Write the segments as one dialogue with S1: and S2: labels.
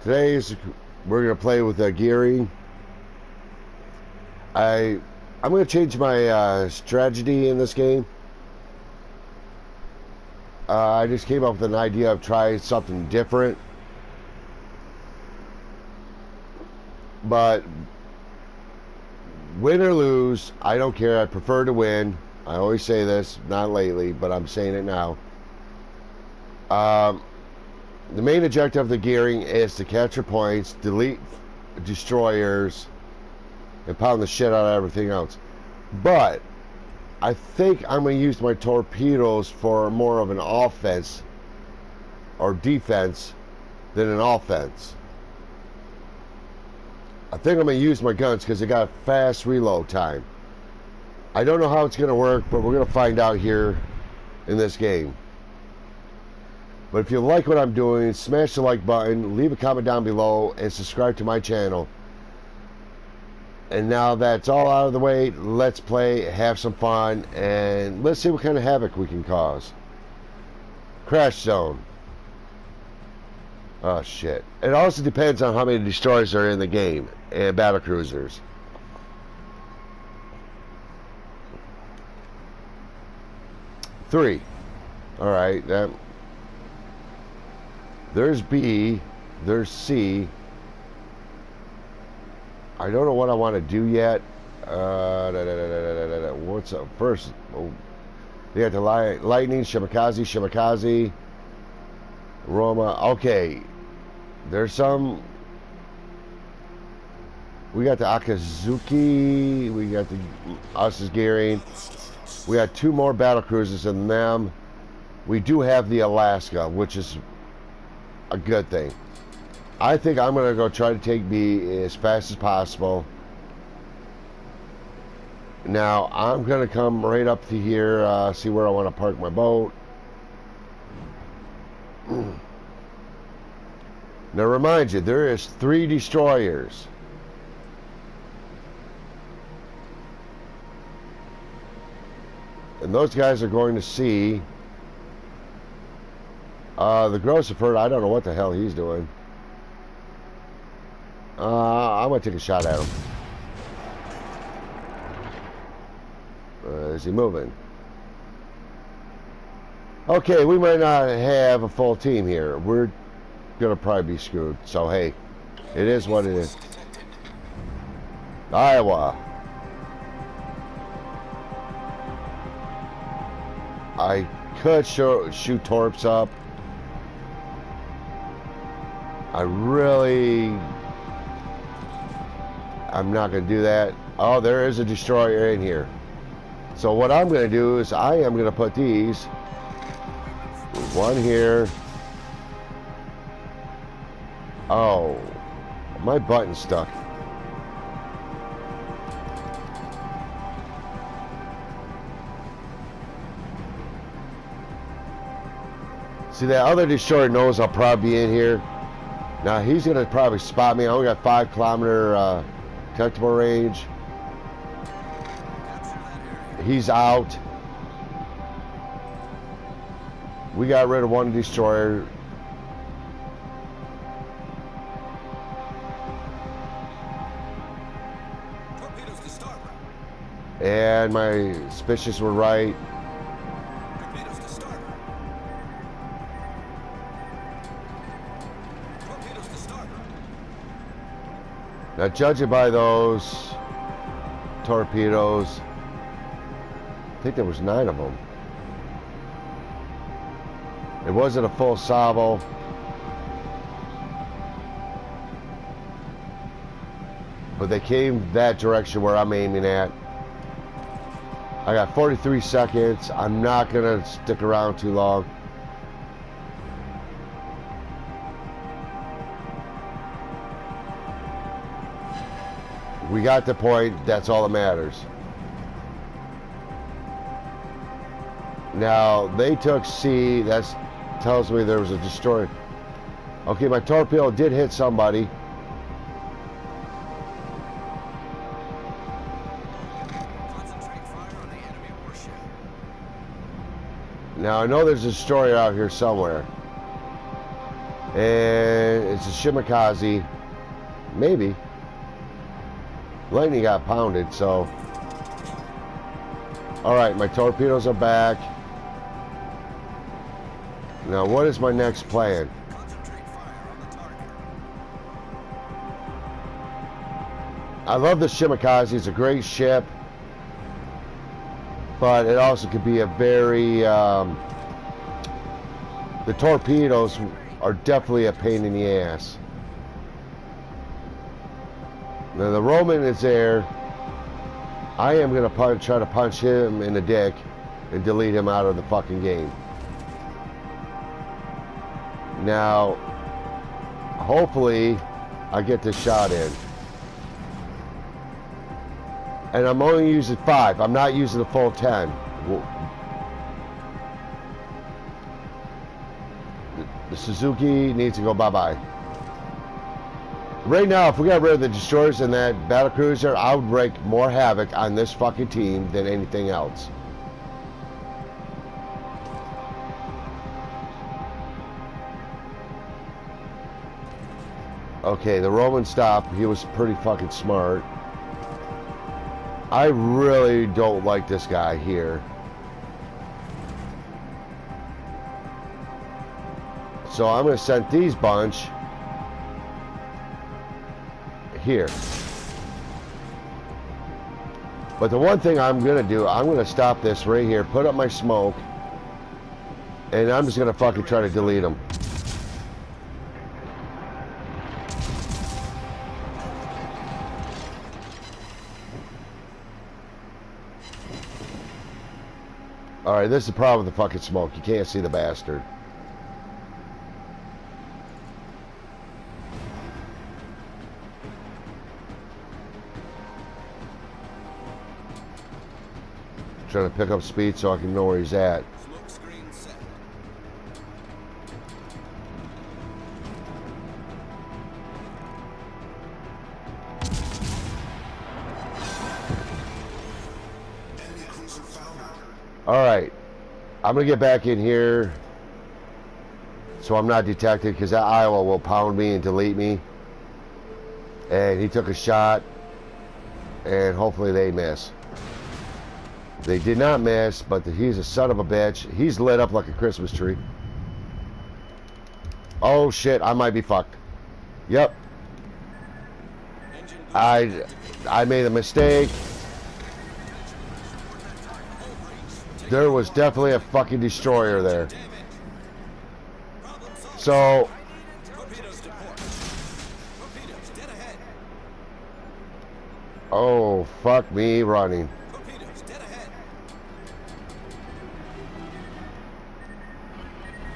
S1: We're gonna play with gearing. I'm gonna change my strategy in this game. I just came up with an idea of trying something different, but win or lose, I don't care. I prefer to win. I always say this, not lately, but I'm saying it now. The main objective of the gearing is to capture points, delete destroyers, and pound the shit out of everything else. But I think I'm going to use my torpedoes for more of an offense or defense than an offense. I think I'm going to use my guns because they got fast reload time. I don't know how it's going to work, but we're going to find out here in this game. But if you like what I'm doing, smash the like button, leave a comment down below, and subscribe to my channel. And now that's all out of the way, let's play, have some fun, and let's see what kind of havoc we can cause. Crash zone. Oh shit. It also depends on how many destroyers are in the game and battle cruisers. Three. Alright, that. There's B, there's C. I don't know what I want to do yet. What's up first? Oh, they got the lightning, Shimakaze, Roma. Okay, there's some. We got the Akazuki. We got the us is gearing. We got two more battle cruisers than them. We do have the Alaska, which is a good thing. I think I'm going to go try to take B as fast as possible. Now, I'm going to come right up to here, see where I want to park my boat. Now, remind you, there is 3 destroyers. And those guys are going to see the Grossiford. I don't know what the hell he's doing. I'm going to take a shot at him. Is he moving? Okay, we might not have a full team here. We're going to probably be screwed. So, hey, it is what it is. Iowa. I could shoot torps up. I'm not going to do that. Oh, there is a destroyer in here. So what I'm going to do is I am going to put these. One here. Oh, my button's stuck. See, that other destroyer knows I'll probably be in here. Now he's going to probably spot me. I only got 5 kilometer detectable range. He's out. We got rid of one destroyer.
S2: Torpedoes to starboard.
S1: And my suspicions were right.
S2: Torpedoes to starboard. Torpedoes to starboard.
S1: Now, judging by those torpedoes, I think there was 9 of them. It wasn't a full salvo. But they came that direction where I'm aiming at. I got 43 seconds. I'm not going to stick around too long. We got the point. That's all that matters. Now, they took C. That tells me there was a destroyer. Okay, my torpedo did hit somebody.
S2: Concentrate fire on the enemy warship.
S1: Now, I know there's a destroyer out here somewhere. And it's a Shimakaze. Maybe. Lightning got pounded, so. Alright, my torpedoes are back. Now, what is my next plan?
S2: Concentrate fire on the target.
S1: I love the Shimakaze. It's a great ship. But it also could be a very... the torpedoes are definitely a pain in the ass. Now, the Roman is there. I am going to try to punch him in the dick and delete him out of the fucking game. Now, hopefully, I get this shot in. And I'm only using 5. I'm not using the full 10. The Suzuki needs to go bye-bye. Right now, if we got rid of the destroyers and that battlecruiser, I would wreak more havoc on this fucking team than anything else. Okay, the Roman stopped. He was pretty fucking smart. I really don't like this guy here. So I'm going to send these bunch here. But the one thing I'm going to do, I'm going to stop this right here, put up my smoke, and I'm just going to fucking try to delete them. Alright, this is the problem with the fucking smoke. You can't see the bastard. Trying to pick up speed so I can know where he's at.
S2: Smoke screen set. Enemy cruiser found.
S1: Alright. I'm going to get back in here so I'm not detected, because that Iowa will pound me and delete me. And he took a shot, and hopefully they miss. They did not miss, but he's a son of a bitch. He's lit up like a Christmas tree. Oh shit, I might be fucked. Yep. I made a mistake. There was definitely a fucking destroyer there. So,
S2: Torpedoes to port. Torpedoes dead ahead.
S1: oh fuck me running.
S2: Torpedoes dead ahead.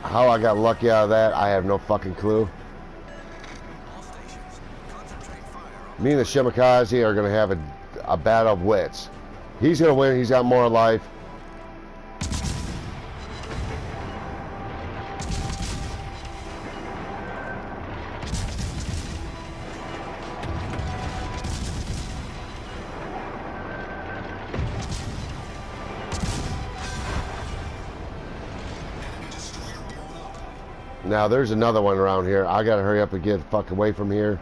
S1: How I got lucky out of that, I have no fucking clue.
S2: All stations. Concentrate fire on
S1: Me and the Shimakaze are going to have a battle of wits. He's going to win. He's got more life. Now there's another one around here. I gotta hurry up and get the fuck away from here.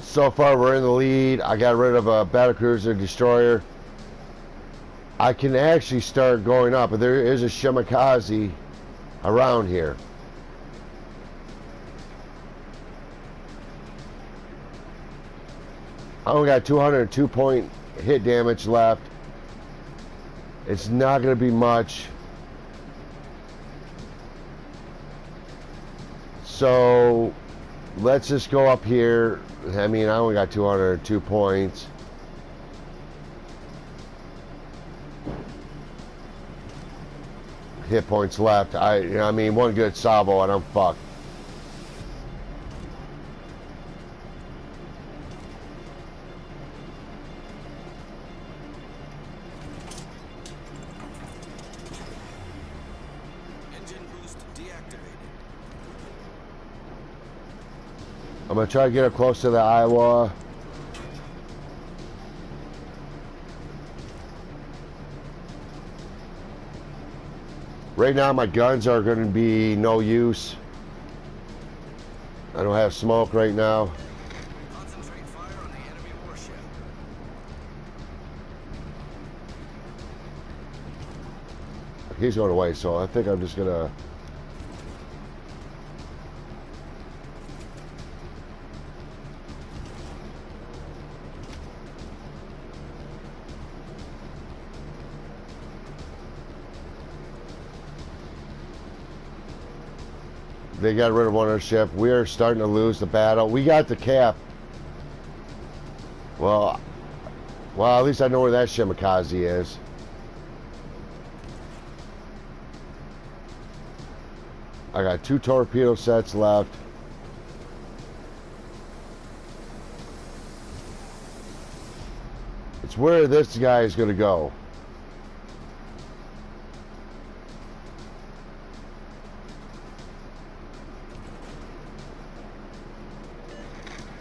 S1: So far we're in the lead. I got rid of a battlecruiser destroyer. I can actually start going up, but there is a Shimakaze around here. I only got 202 point hit damage left. It's not going to be much. So let's just go up here. I mean, I only got 202 points. Hit points left. I mean, one good salvo and I'm fucked. I'm going to try to get up close to the Iowa. Right now my guns are going to be no use. I don't have smoke right now.
S2: Concentrate fire on the enemy warship.
S1: He's going away, so I think I'm just going to... They got rid of one of our ship. We are starting to lose the battle. We got the cap. Well, at least I know where that Shimakaze is. I got 2 torpedo sets left. It's where this guy is going to go.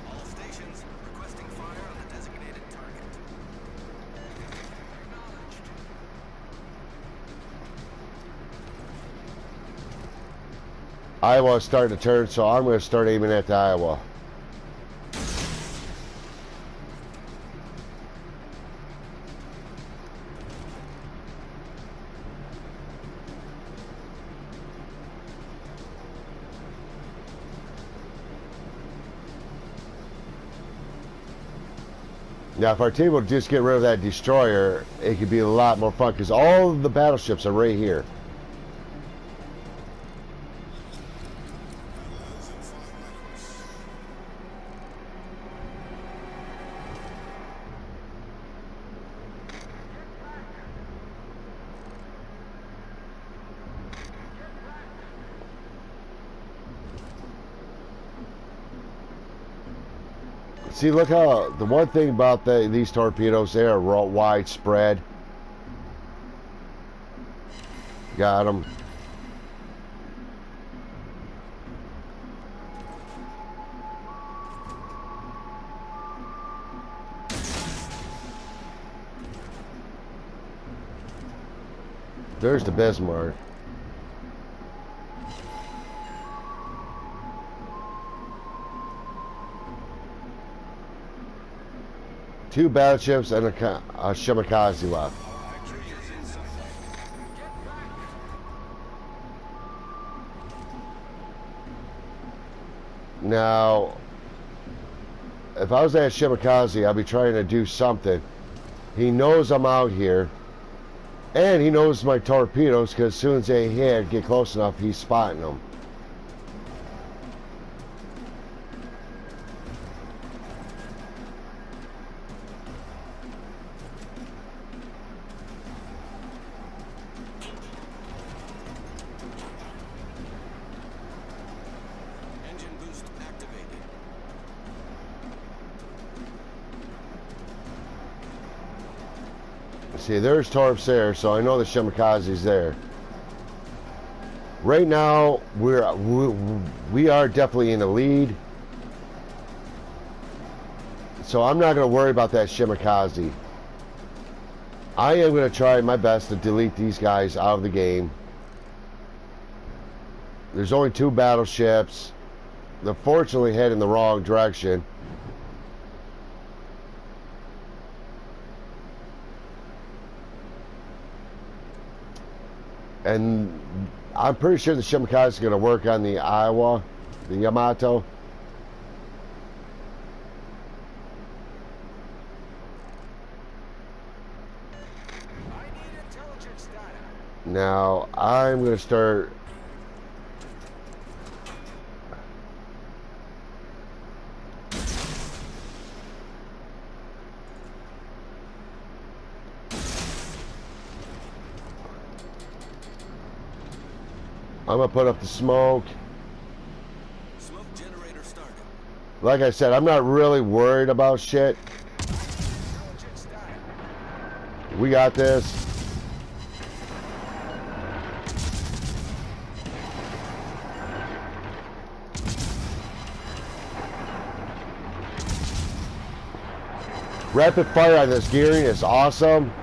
S2: All stations requesting fire on the designated target. Acknowledged.
S1: Iowa's starting to turn, so I'm going to start aiming at the Iowa. Now, if our team will just get rid of that destroyer, it could be a lot more fun, because all of the battleships are right here. See, look how, the one thing about these torpedoes, they are widespread. Got them. There's the Bismarck. Two battleships and a Shimakaze left. Now, if I was at Shimakaze, I'd be trying to do something. He knows I'm out here, and he knows my torpedoes, because as soon as they get close enough, he's spotting them.
S2: Engine boost activated.
S1: See, there's Torps there, so I know the Shimakaze's there. Right now, we are definitely in the lead. So I'm not going to worry about that Shimakaze. I am going to try my best to delete these guys out of the game. There's only 2 battleships. They're fortunately heading in the wrong direction. And I'm pretty sure the Shimakaze is going to work on the Iowa, the Yamato.
S2: I need intelligence data.
S1: Now, I'm going to start... I'm going to put up the smoke.
S2: Smoke generator started.
S1: Like I said, I'm not really worried about shit.
S2: Intelligence data.
S1: We got this. Rapid fire on this gearing is awesome.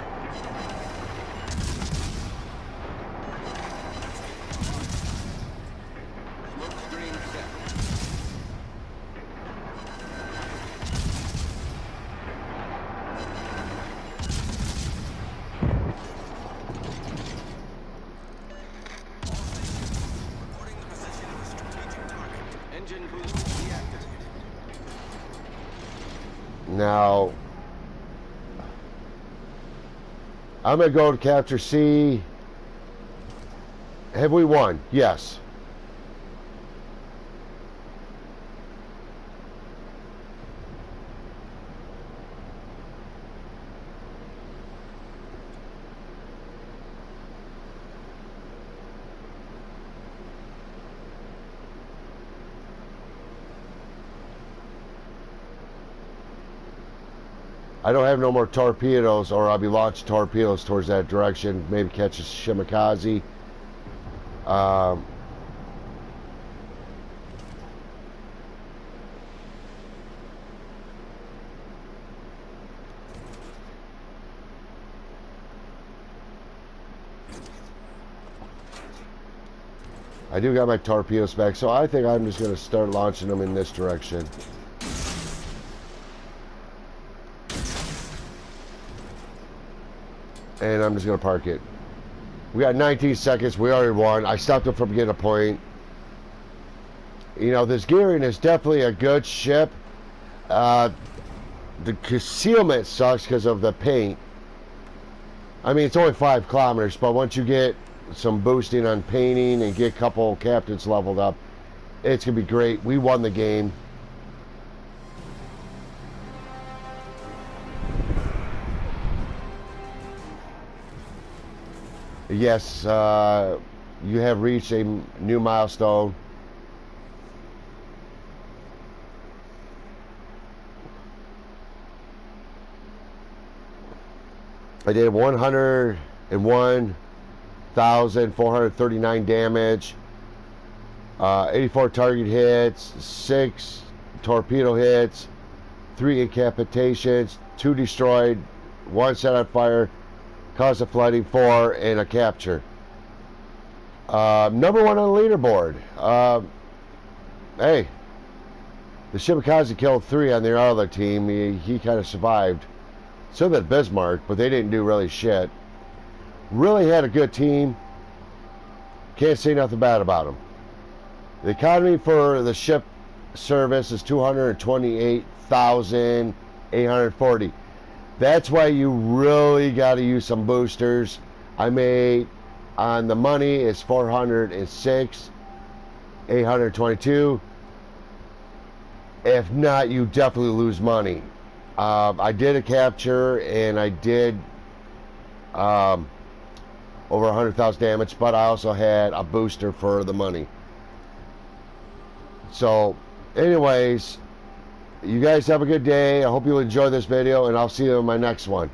S1: Now, I'm going to go to capture C. Have we won? Yes. I don't have no more torpedoes, or I'll be launching torpedoes towards that direction. Maybe catch a shimakaze. I do got my torpedoes back, so I think I'm just going to start launching them in this direction. And I'm just going to park it. We got 19 seconds. We already won. I stopped it from getting a point. You know, this gearing is definitely a good ship. The concealment sucks because of the paint. I mean, it's only 5 kilometers, but once you get some boosting on painting and get a couple captains leveled up, it's going to be great. We won the game. Yes, you have reached a new milestone. I did 101,439 damage, 84 target hits, 6 torpedo hits, 3 incapacitations, 2 destroyed, 1 set on fire, caused a flooding, 4, and a capture. Number 1 on the leaderboard. Hey, the Shimakaze killed 3 on their other team. He kind of survived. So did Bismarck, but they didn't do really shit. Really had a good team. Can't say nothing bad about them. The economy for the ship service is 228,840. That's why you really got to use some boosters. I made on the money is 406, 822. If not, you definitely lose money. I did a capture and I did over 100,000 damage, but I also had a booster for the money. So, anyways, you guys have a good day. I hope you enjoy this video, and I'll see you in my next one.